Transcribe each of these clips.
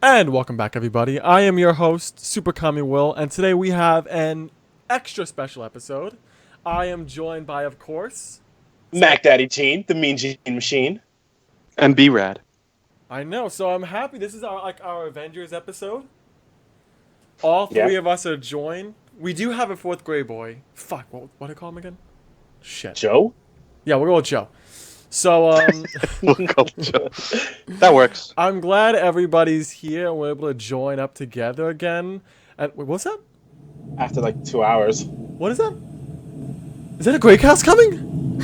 And welcome back, everybody. I am your host, Super Kami Will, and today we have an extra special episode. I am joined by, of course, Mac Daddy Gene, the Mean Gene Machine. And B-Rad. I know, so I'm happy. This is our Avengers episode. All three of us are joined. We do have a fourth gray boy. Fuck, what do I call him again? Shit. Joe? Yeah, we'll go with Joe. So, We'll go with Joe. That works. I'm glad everybody's here and we're able to join up together again. And wait, what's that? After like 2 hours. What is that? Is that a Greycast coming?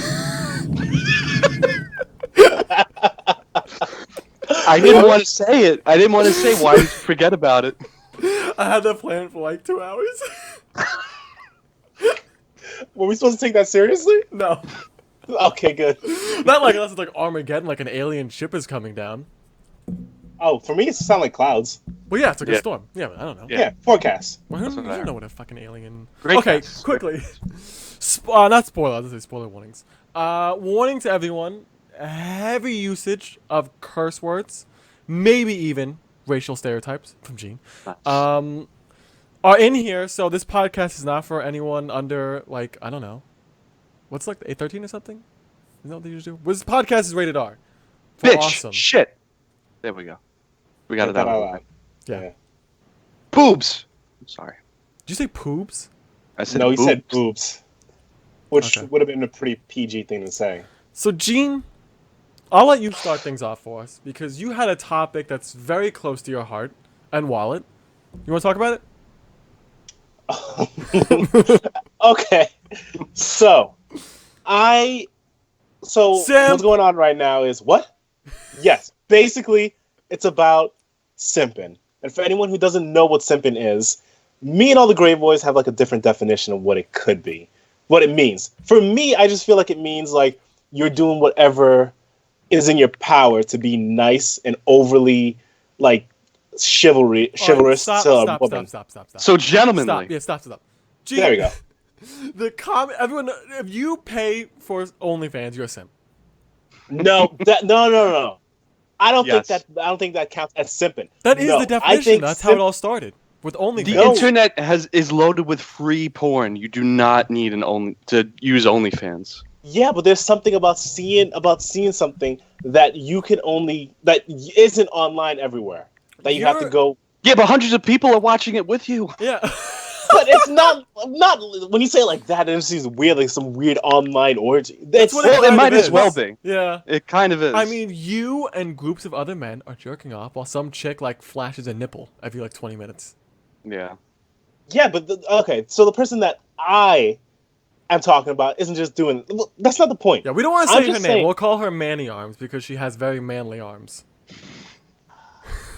I didn't want to say it. I didn't want to say why did you forget about it. I had that planned for like 2 hours. Were we supposed to take that seriously? No. Okay, good. Not like unless it's like Armageddon, like an alien ship is coming down. Oh, for me, it sounds like clouds. Well, yeah, it's like a Yeah. storm. Yeah, but I don't know. Yeah, forecast. Well, who That's what I doesn't heard. know what a fucking alien... Great Okay, cast. quickly. Not spoiler, let's say spoiler warnings. Warning to everyone, heavy usage of curse words, maybe even racial stereotypes, from Gene, Nice. are in here, so this podcast is not for anyone under, like, I don't know. What's like, 13 or something? Isn't that what they usually do? This podcast is rated R. For Bitch. awesome. Shit. There we go. We got it Get that out. out loud. Yeah. Boobs. I'm sorry. Did you say poobs? I said No, he boobs. said boobs. Which Okay. would have been a pretty PG thing to say. So, Gene, I'll let you start things off for us because you had a topic that's very close to your heart and wallet. You want to talk about it? Okay. So Simp. what's going on right now is what? Yes. Basically, it's about simping. And for anyone who doesn't know what simping is, me and all the Grey Boys have like a different definition of what it could be. What it means. For me, I just feel like it means like you're doing whatever is in your power to be nice and overly like chivalrous All right, to a woman. stop. So gentlemanly. Stop. Yeah, stop. Gene, There we go. Everyone, if you pay for OnlyFans, you're a simp. No. I don't Yes. think that counts as simping. That is No, the I definition. think That's how it all started with OnlyFans. The No. internet is loaded with free porn. You do not need to use OnlyFans. Yeah, but there's something about seeing something that you can only that isn't online everywhere. That you have to You're- go. Yeah, but hundreds of people are watching it with you. Yeah. But it's not when you say it like that, it seems weird, like some weird online orgy. That's what Well, it kind might of as is. well be. Yeah. It kind of is. I mean, you and groups of other men are jerking off while some chick like flashes a nipple every like 20 minutes. yeah. Yeah, but okay, so the person that I am talking about isn't just doing. Well, that's not the point. Yeah, we don't want to I'm say her just name. saying- We'll call her Manny Arms because she has very manly arms.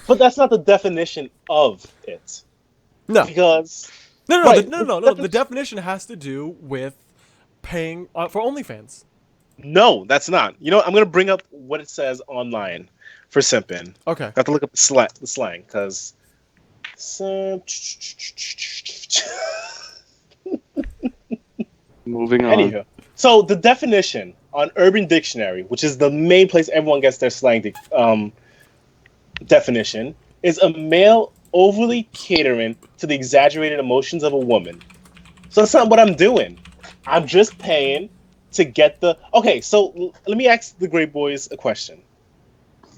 But that's not the definition of it. No. Because No. Right, No. The definition has to do with paying for OnlyFans. no, that's not. You know, I'm gonna bring up what it says online for simping. Okay. I have to look up the slang because. Moving on. Anywho, so the definition on Urban Dictionary, which is the main place everyone gets their slang definition, is a male overly catering to the exaggerated emotions of a woman. So that's not what I'm doing. I'm just paying to get the. Okay, so let me ask the Great Boys a question.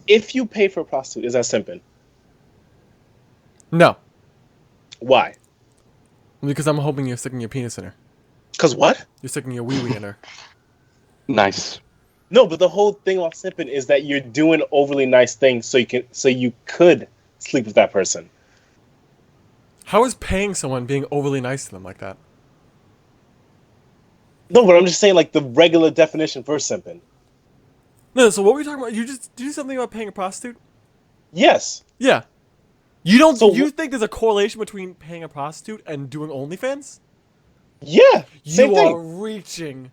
If you pay for a prostitute, is that simping? No. Why? Because I'm hoping you're sticking your penis in her. Because what? You're sticking your wee-wee in her. Nice. No, but the whole thing about simping is that you're doing overly nice things so you could sleep with that person. How is paying someone being overly nice to them like that? No, but I'm just saying like the regular definition for simping. No, so what were you talking about? You just did you do something about paying a prostitute? Yes. Yeah. You don't So you think there's a correlation between paying a prostitute and doing OnlyFans? Yeah. Same You thing. are reaching.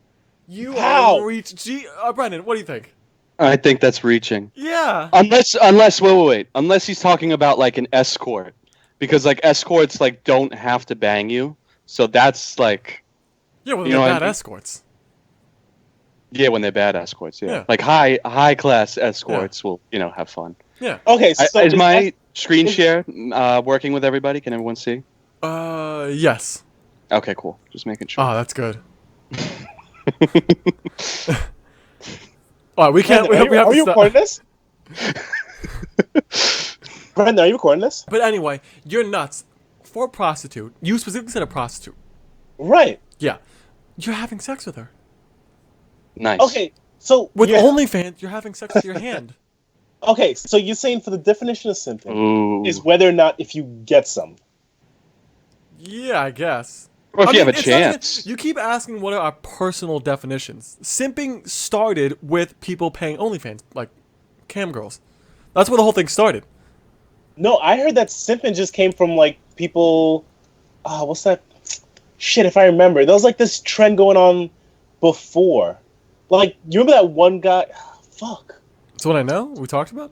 You How? are reaching. Gee, Brendan, what do you think? I think that's reaching. Yeah. Unless wait. Unless he's talking about like an escort. Because like escorts like don't have to bang you. So that's like Yeah, well, You they're know what I bad mean? escorts. Yeah, when they're bad escorts. Yeah, Yeah. like high class escorts will have fun. Yeah. Okay, so Is my es- screen is- share working with everybody? Can everyone see? Yes. Okay, cool. Just making sure. Oh, that's good. All right, we can't. Brendan, We have are to you stop. recording this? Brendan, are you recording this? But anyway, you're nuts. For a prostitute, you specifically said a prostitute. Right. Yeah. You're having sex with her. Nice. Okay, so With you're- OnlyFans, you're having sex with your hand. Okay, so you're saying for the definition of simping Ooh. is whether or not if you get some. Yeah, I guess. Or if I you mean, have a it's not even- chance. you keep asking what are our personal definitions. Simping started with people paying OnlyFans, like cam girls. That's where the whole thing started. No, I heard that simping just came from like people. What's that? Shit, if I remember, there was like this trend going on before. Like, you remember that one guy? Fuck. That's what I know. We talked about.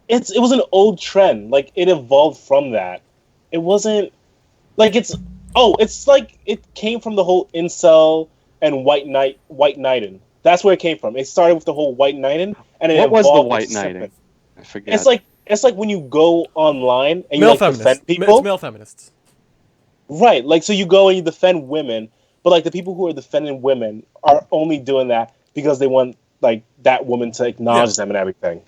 It was an old trend. Like, it evolved from that. It wasn't like it's like it came from the whole incel and white knighting. That's where it came from. It started with the whole white knighting, and it What was the evolved white to knighting? simping. I forget. It's like when you go online and you Male like feminists. defend people. It's male feminists. Right, like, so you go and you defend women, but like the people who are defending women are only doing that because they want like that woman to acknowledge them and everything,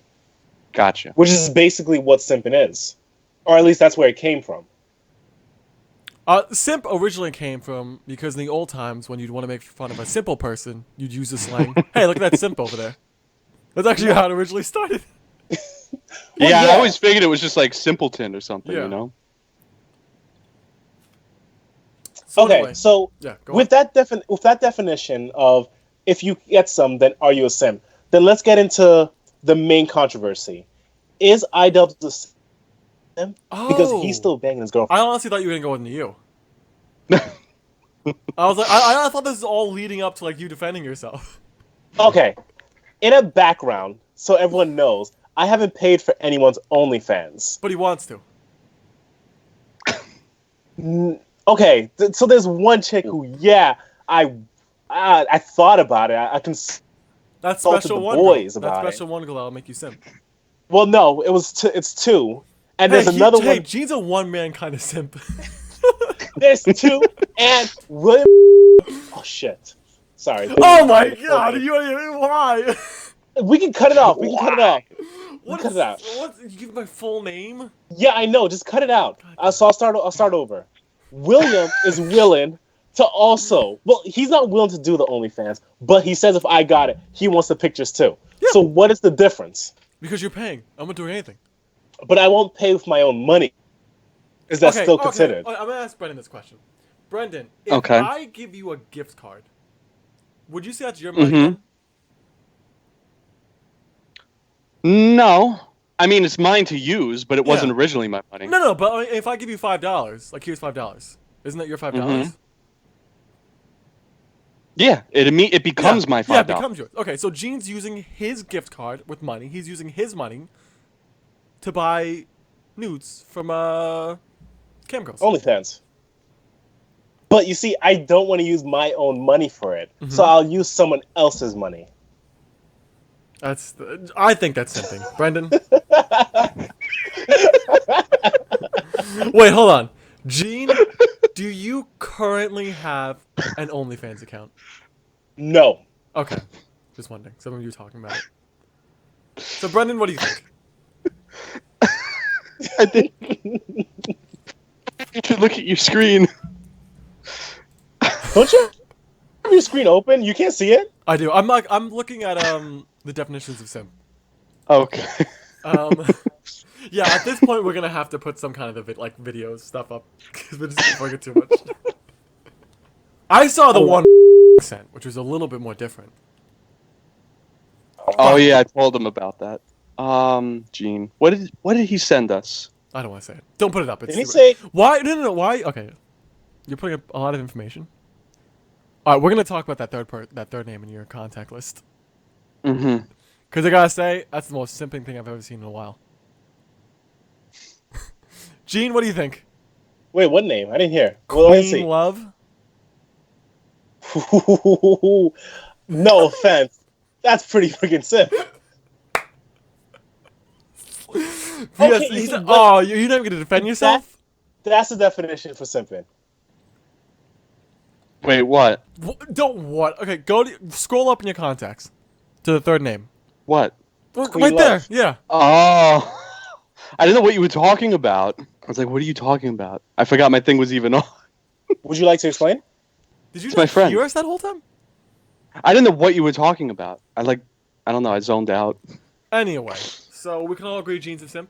Gotcha. which is basically what simping is, or at least that's where it came from. Simp originally came from because in the old times when you'd want to make fun of a simple person, you'd use the slang, "Hey, look at that simp over there." That's actually how it originally started. Well, yeah, yeah. I always figured it was just like simpleton or something, Yeah. you know? So Okay, anyway, so yeah, go with on. that definition of if you get some, then are you a simp? Then let's get into the main controversy: is iDubbbz a simp because he's Oh. still banging his girlfriend? I honestly thought you were gonna go into you. I was like, I thought this is all leading up to like you defending yourself. Okay, in a background, so everyone knows, I haven't paid for anyone's OnlyFans. But he wants to. Okay, so there's one chick who, yeah, I thought about it. I That Consulted special the one. boys Girl. about That it. special one girl that'll make you simp. well, no, it's two, and there's another Hey, one. Gene's a one man kind of simp. There's two, and William. Oh shit! Sorry. Oh my god! Why? We can cut it off. We can cut it off. What Cut is, it out. what? You give my full name? Yeah, I know. Just cut it out. So I'll start over. William is willing to also. Well, he's not willing to do the OnlyFans, but he says if I got it, he wants the pictures too. Yeah. So what is the difference? Because you're paying. I'm not doing anything. But I won't pay with my own money. Is that still considered? Okay. I'm gonna ask Brendan this question. Brendan, if Okay. I give you a gift card, would you say that's your money? Mhm. then? No. I mean, it's mine to use, but it wasn't originally my money. No, but I mean, if I give you $5, like here's $5, isn't that your $5? Mhm. Yeah, it becomes my $5. Yeah, it becomes yours. Okay, so Gene's using his gift card with money. He's using his money to buy nudes from cam girls. OnlyFans. But you see, I don't want to use my own money for it, Mm-hmm. so I'll use someone else's money. I think that's simping. Brendan? Wait, hold on. Gene, do you currently have an OnlyFans account? No. Okay. Just wondering. Some of you talking about it. So, Brendan, what do you think? I think you should look at your screen. Don't you have your screen open? You can't see it? I do. I'm looking at the definitions of simp. Okay. Yeah, at this point we're gonna have to put some kind of video stuff up because we're just going too much. I saw the 1%, which was a little bit more different. Oh yeah, I told him about that. Gene, what did he send us? I don't want to say it. Don't put it up. It's Did he stupid. say? Why? No. Why? Okay, you're putting up a lot of information. All right, we're gonna talk about that third name in your contact list. Mm-hmm. Because I gotta say, that's the most simping thing I've ever seen in a while. Gene, what do you think? Wait, what name? I didn't hear. Well, let's Queen see. Love? No offense, That's pretty freaking simp. Yes, he's oh, you're not even gonna defend yourself? That's the definition for simping. Wait, what? Don't what? Okay, scroll up in your contacts to the third name. What? Queen Right there, Love. yeah. Oh, I didn't know what you were talking about. I was like, what are you talking about? I forgot my thing was even on. Would you like to explain? Did you It's my not friend. hear us that whole time? I didn't know what you were talking about. I don't know. I zoned out. Anyway, so we can all agree Gene's a simp?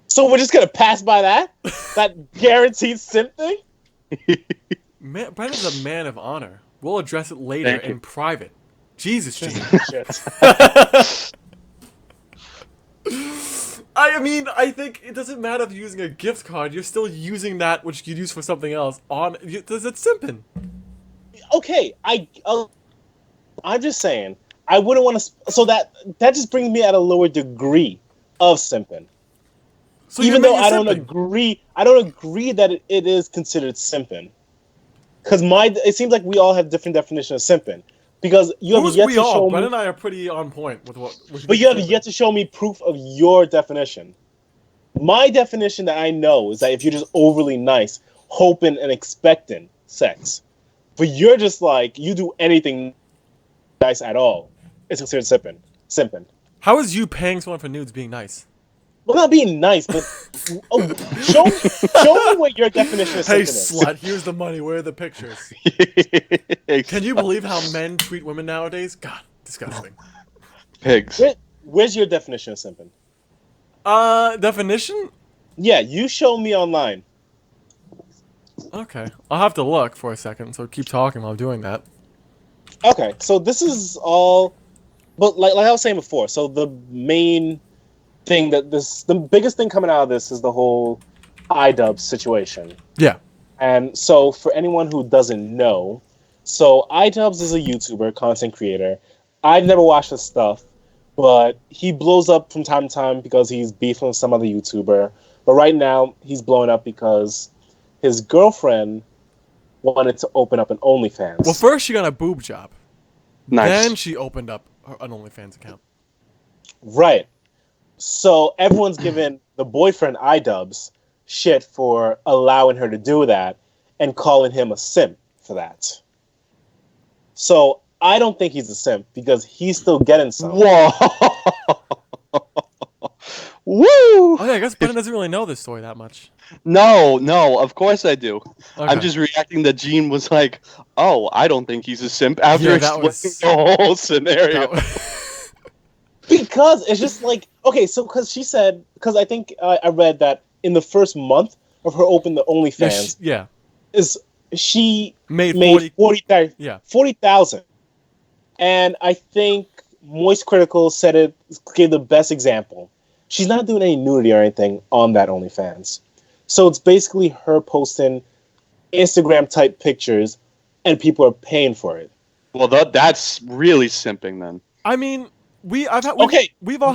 So we're just gonna pass by that? That guaranteed simp thing? Man, Brandon's a man of honor. We'll address it later Thank you. in private. Jesus, Gene. Shit. I mean, I think it doesn't matter if you're using a gift card. You're still using that which you'd use for something else. Does it simping? Okay, I'm just saying, I wouldn't want to. So that just brings me at a lower degree of simping. So Even though I don't simping. agree that it is considered simping. Because it seems like we all have different definitions of simping. Because you have yet to show me. Brandon and I are pretty on point with what. But you have yet to show me proof of your definition. My definition that I know is that if you're just overly nice, hoping and expecting sex, but you're just like, you do anything nice at all, it's considered simping. How is you paying someone for nudes being nice? Well, not being nice, but show me what your definition of simping Hey, is. slut, here's the money. Where are the pictures? Can you believe how men treat women nowadays? God, disgusting. Pigs. Where's your definition of simping? Definition? Yeah, you show me online. Okay. I'll have to look for a second, so keep talking while I'm doing that. Okay, so this is all, but like I was saying before, so the main thing the biggest thing coming out of this is the whole iDubbbz situation. Yeah. And so for anyone who doesn't know, so iDubbbz is a YouTuber, content creator. I've never watched his stuff, but he blows up from time to time because he's beefing with some other YouTuber. But right now, he's blowing up because his girlfriend wanted to open up an OnlyFans. Well, first she got a boob job. Nice. Then she opened up an OnlyFans account. Right. So everyone's giving the boyfriend iDubbbz shit for allowing her to do that and calling him a simp for that. So I don't think he's a simp because he's still getting some. Whoa. Woo. Oh yeah, I guess Brennan doesn't really know this story that much. No, of course I do. Okay. I'm just reacting that Gene was like, "Oh, I don't think he's a simp." After Yeah, that explaining was- the whole scenario. Because it's just like, okay, so because I think I read that in the first month of her open the OnlyFans, Yeah. she Made made 40. Yeah. 40,000. And I think Moist Critical gave the best example. She's not doing any nudity or anything on that OnlyFans. So it's basically her posting Instagram type pictures and people are paying for it. Well, that's really simping then. I mean, we've all had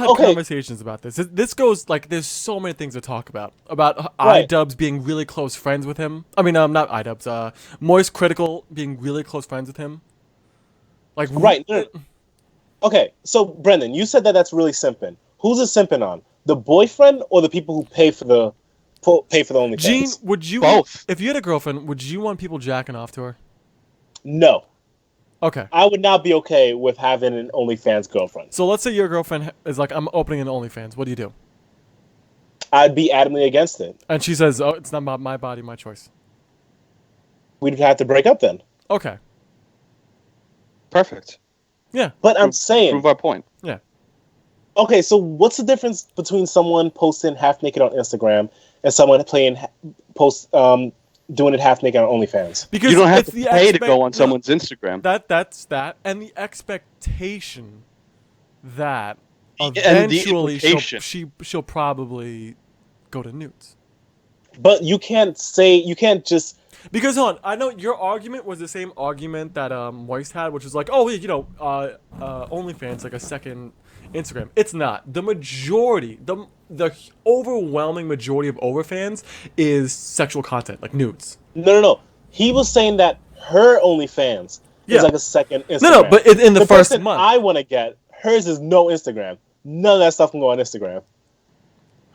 Okay. conversations about this. This goes like there's so many things to talk about Right. iDubbbz being really close friends with him. I mean, not iDubbbz. Moist Critical being really close friends with him. Like Right. Okay, so Brendan, you said that's really simping. Who's it simping on? The boyfriend or the people who pay for the OnlyFans? Gene, would you Both. if you had a girlfriend, would you want people jacking off to her? No. Okay. I would not be okay with having an OnlyFans girlfriend. So let's say your girlfriend is like, I'm opening an OnlyFans. What do you do? I'd be adamantly against it. And she says, oh, it's not about my body, my choice. We'd have to break up then. Okay. Perfect. Yeah. But I'm saying, Prove our point. Yeah. okay, so what's the difference between someone posting half naked on Instagram and someone doing it half naked on OnlyFans? Because You don't have it's to the pay to expect- go on no, someone's Instagram. That's that, and the expectation that And the eventually implication. she'll probably go to nudes. But you can't just. Because hold on, I know your argument was the same argument that Moist had, which was like, oh, yeah, OnlyFans like a second Instagram. It's not. The majority, the overwhelming majority of OnlyFans is sexual content, like nudes. No. He was saying that her OnlyFans is like a second Instagram. No, but in the first person month. I want to get, hers is no Instagram. None of that stuff can go on Instagram.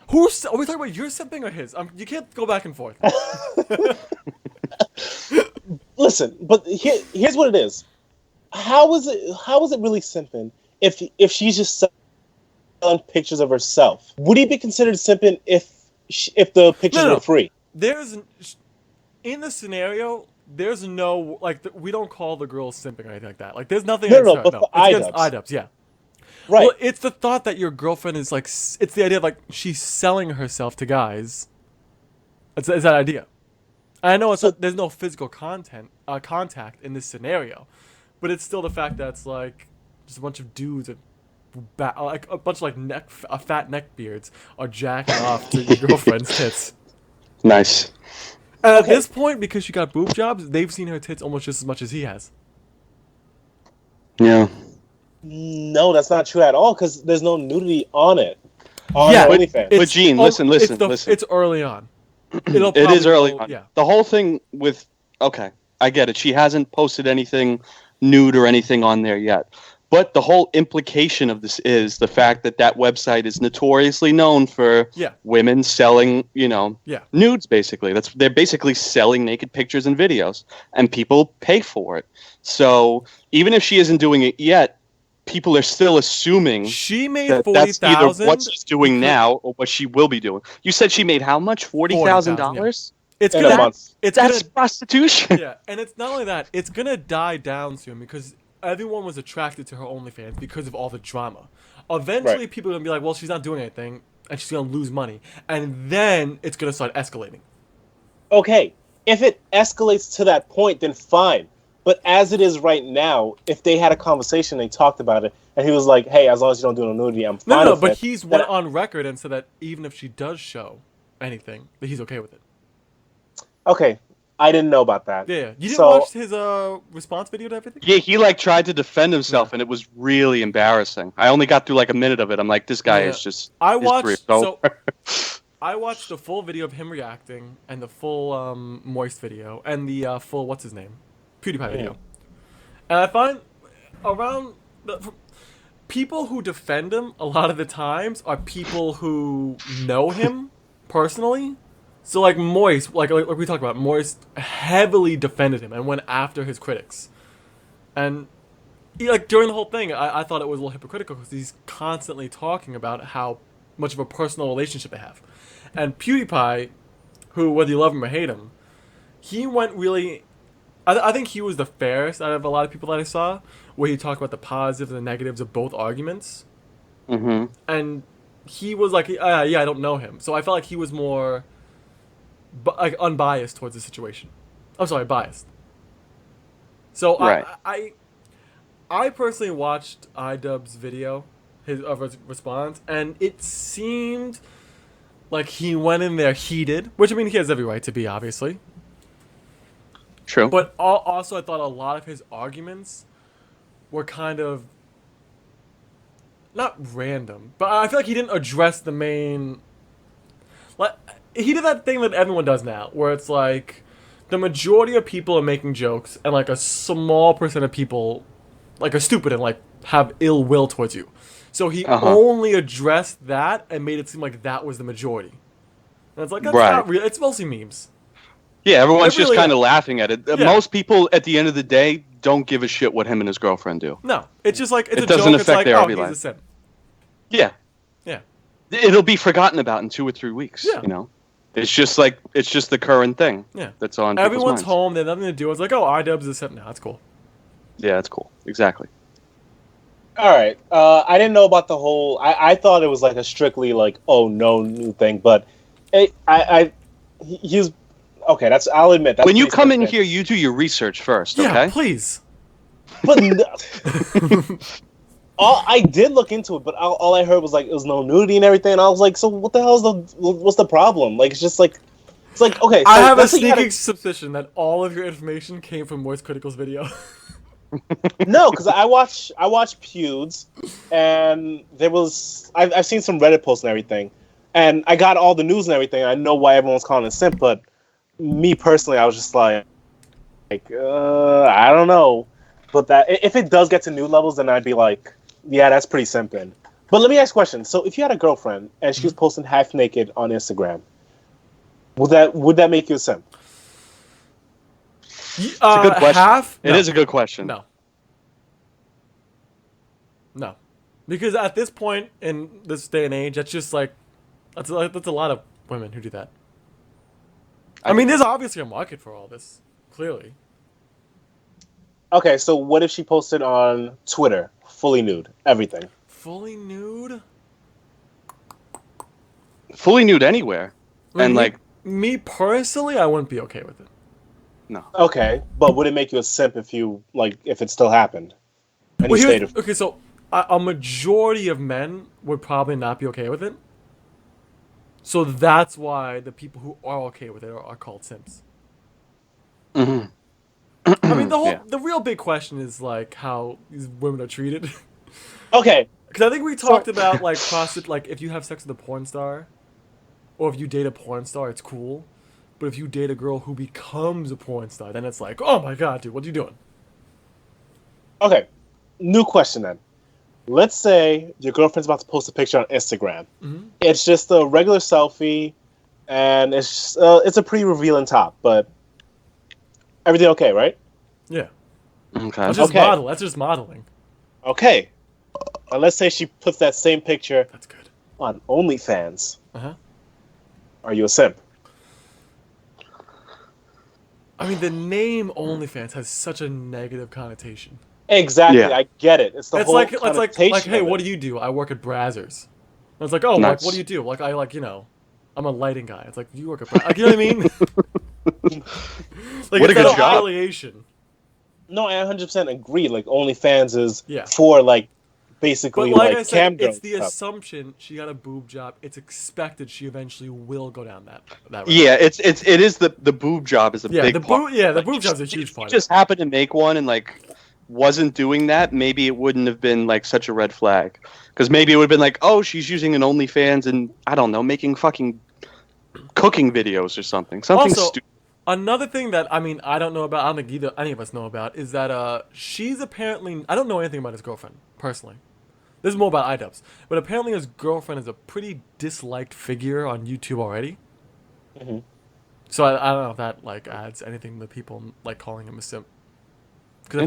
Are we talking about your simping or his? You can't go back and forth. Listen, but here's what it is. How is it really simping if she's just selling pictures of herself? Would he be considered simping if the pictures were free? In the scenario, there's no we don't call the girl simping or anything like that. Like there's nothing. But for it's against iDubbbz, yeah. Right. Well, it's the thought that your girlfriend is like. It's the idea of like she's selling herself to guys. It's that idea. I know there's no physical contact in this scenario, but it's still the fact that it's like just a bunch of dudes like a bunch of fat neck beards are jacking off to your girlfriend's tits. Nice. And at this point, because she got boob jobs, they've seen her tits almost just as much as he has. Yeah. No, that's not true at all, because there's no nudity on it. But Gene, listen. It's early on. It is early on. Yeah. The whole thing with... Okay, I get it. She hasn't posted anything nude or anything on there yet. But the whole implication of this is the fact that website is notoriously known for women selling, nudes, basically. They're basically selling naked pictures and videos, and people pay for it. So even if she isn't doing it yet, people are still assuming she made that $40,000. That's either what she's doing now or what she will be doing. You said she made how much? $40,000? Yeah. That's prostitution. Yeah, and it's not only that; it's gonna die down soon because everyone was attracted to her OnlyFans because of all the drama. Eventually, people are gonna be like, "Well, she's not doing anything, and she's gonna lose money," and then it's gonna start escalating. Okay, if it escalates to that point, then fine. But as it is right now, if they had a conversation, they talked about it, and he was like, "Hey, as long as you don't do no nudity, I'm fine." No, but he's went on record and said that even if she does show anything, that he's okay with it. Okay, I didn't know about that. Yeah, you didn't watch his response video to everything? Yeah, he tried to defend himself, and it was really embarrassing. I only got through a minute of it. I'm like, this guy is just. I watched the full video of him reacting, and the full Moist video, and the full what's his name, PewDiePie video. And I find people who defend him a lot of the times are people who know him personally. So like Moist, like we talked about, Moist heavily defended him and went after his critics. And during the whole thing, I thought it was a little hypocritical because he's constantly talking about how much of a personal relationship they have. And PewDiePie, who, whether you love him or hate him, he went really... I think he was the fairest out of a lot of people that I saw, where he talked about the positives and the negatives of both arguments. Mm-hmm. And he was like, yeah, I don't know him. So I felt like he was more... unbiased towards the situation. I'm sorry, biased. So right. I personally watched iDubbbz's video, his response, and it seemed like he went in there heated, which I mean he has every right to be, obviously. True. But also I thought a lot of his arguments were kind of not random, but I feel like he didn't address the main. He did that thing that everyone does now, where it's like the majority of people are making jokes, and like a small percent of people like are stupid and like have ill will towards you. So he only addressed that and made it seem like that was the majority. And it's like that's not real. It's mostly memes. Yeah, everyone's just kind of laughing at it. Yeah. Most people, at the end of the day, don't give a shit what him and his girlfriend do. No, it's just like it's it a doesn't joke. affect their everyday life. life. He's a simp. Yeah. Yeah. It'll be forgotten about in 2 or 3 weeks. Yeah. You know, it's just the current thing. Yeah. That's on. Everyone's home. They have nothing to do. It's like, oh, iDubbbz is a simp now. That's cool. Yeah, that's cool. Exactly. All right. I didn't know about the whole. I thought it was like a strictly like no new thing, but he's okay. I'll admit that. When you come in here, you do your research first. Okay. Yeah, please. But I did look into it, but all I heard was like it was no nudity and everything, and I was like, so what the hell is what's the problem? Like it's just like it's like okay. So I have a sneaking suspicion that all of your information came from Moist Critical's video. No, because I watch Pewds, and there was I've seen some Reddit posts and everything, and I got all the news and everything. I know why everyone's calling it simp, but me personally, I was just like I don't know. put that. If it does get to nude levels, then I'd be like, yeah, that's pretty simping. But let me ask a question. So if you had a girlfriend and she was posting half naked on Instagram, would that make you a simp? It's a good question. Half? It is a good question. No. Because at this point in this day and age, that's just like that's a lot of women who do that. I mean, there's obviously a market for all this, clearly. Okay, so what if she posted on Twitter, fully nude, everything? Fully nude? Fully nude anywhere. And like me personally, I wouldn't be okay with it. No. Okay, but would it make you a simp if it still happened? Okay, so a majority of men would probably not be okay with it. So that's why the people who are okay with it are called simps. Mm-hmm. I mean, the real big question is like how these women are treated. Okay. Because I think we talked about like like if you have sex with a porn star, or if you date a porn star, it's cool. But if you date a girl who becomes a porn star, then it's like, oh my god, dude, what are you doing? Okay, new question then. Let's say your girlfriend's about to post a picture on Instagram. Mm-hmm. It's just a regular selfie, and it's a pretty revealing top, but everything okay, right? Yeah. Okay. That's just modeling. Okay. Let's say she puts that same picture That's good. on OnlyFans. Uh-huh. Are you a simp? I mean, the name OnlyFans has such a negative connotation. Exactly, Yeah. I get it. It's the whole Like, connotation hey, of what it. do you do? I work at Brazzers. And it's like, oh, Nice. like, what do you do? Like, I'm a lighting guy. It's like, you work at Brazzers. Like, you know what I mean? Like, What a it's good that job. affiliation. No, I 100% agree. Like, OnlyFans is Yeah. for, like, basically, But like I cam said, girl it's the stuff. assumption she got a boob job. It's expected she eventually will go down that route. Yeah, it is the boob job is a Yeah, big the part. the boob job's a huge If part. you just happened to make one and like wasn't doing that, maybe it wouldn't have been like such a red flag. Because maybe it would have been like, oh, she's using an OnlyFans and I don't know, making fucking cooking videos or something. Something Also, stupid. another thing that I mean I don't know about, I don't think any of us know about, is that she's apparently, I don't know anything about his girlfriend personally. This is more about iDubbbz, but apparently his girlfriend is a pretty disliked figure on YouTube already. Mhm. So I don't know if that like adds anything to people like calling him a simp. Because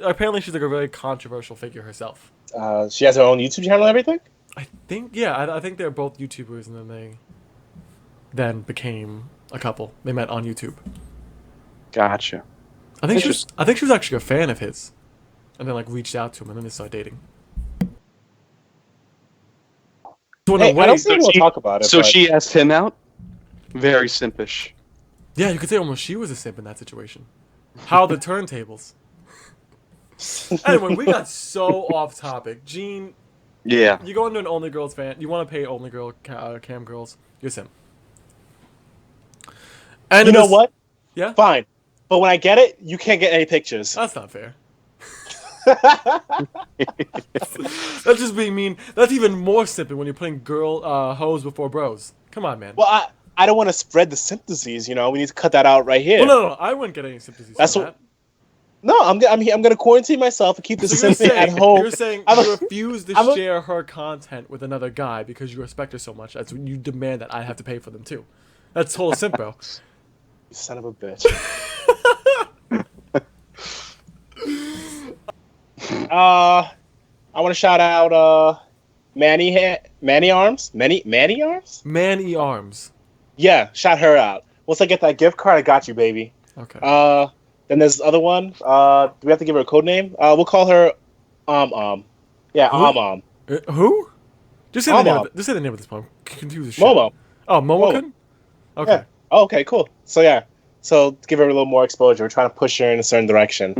apparently she's like a very controversial figure herself. She has her own YouTube channel and everything? I think I think they're both YouTubers, and then they then became a couple. They met on YouTube. Gotcha. I think she was actually a fan of his, and then like reached out to him, and then they started dating. So in a Hey, way, I don't think we'll talk about it. So but she asked him out? Very simpish. yeah, you could say almost she was a simp in that situation. How the turntables. Anyway, we got so off topic. Gene, Yeah. you go into an Only Girls fan. You want to pay Only Girl cam girls. You're a simp. And you know what? Yeah, Fine. But when I get it, you can't get any pictures. that's not fair. That's just being mean. That's even more simping when you're putting hoes before bros. Come on, man. Well, I don't want to spread the simp disease, you know. We need to cut that out right here. Well, no, I wouldn't get any sympathy That's from what- that. No, I'm going to quarantine myself and keep the So you're simping at saying, home. you're saying I'm a- you refuse to I'm a- share her content with another guy because you respect her so much. That's when you demand that I have to pay for them too. That's total simp, bro. You son of a bitch. I want to shout out Manny Arms. Manny Arms? Man-e arms. Yeah, shout her out. Once I get that gift card, I got you, baby. Okay. Then there's this other one. Do we have to give her a code name? We'll call her Yeah, Who? Who? Just say the name. Momo. Just say the name of this poem. Confuse the shit. Momo. Oh, Momo-kun? Okay. Yeah. Oh, okay, cool. So yeah. So to give her a little more exposure. We're trying to push her in a certain direction.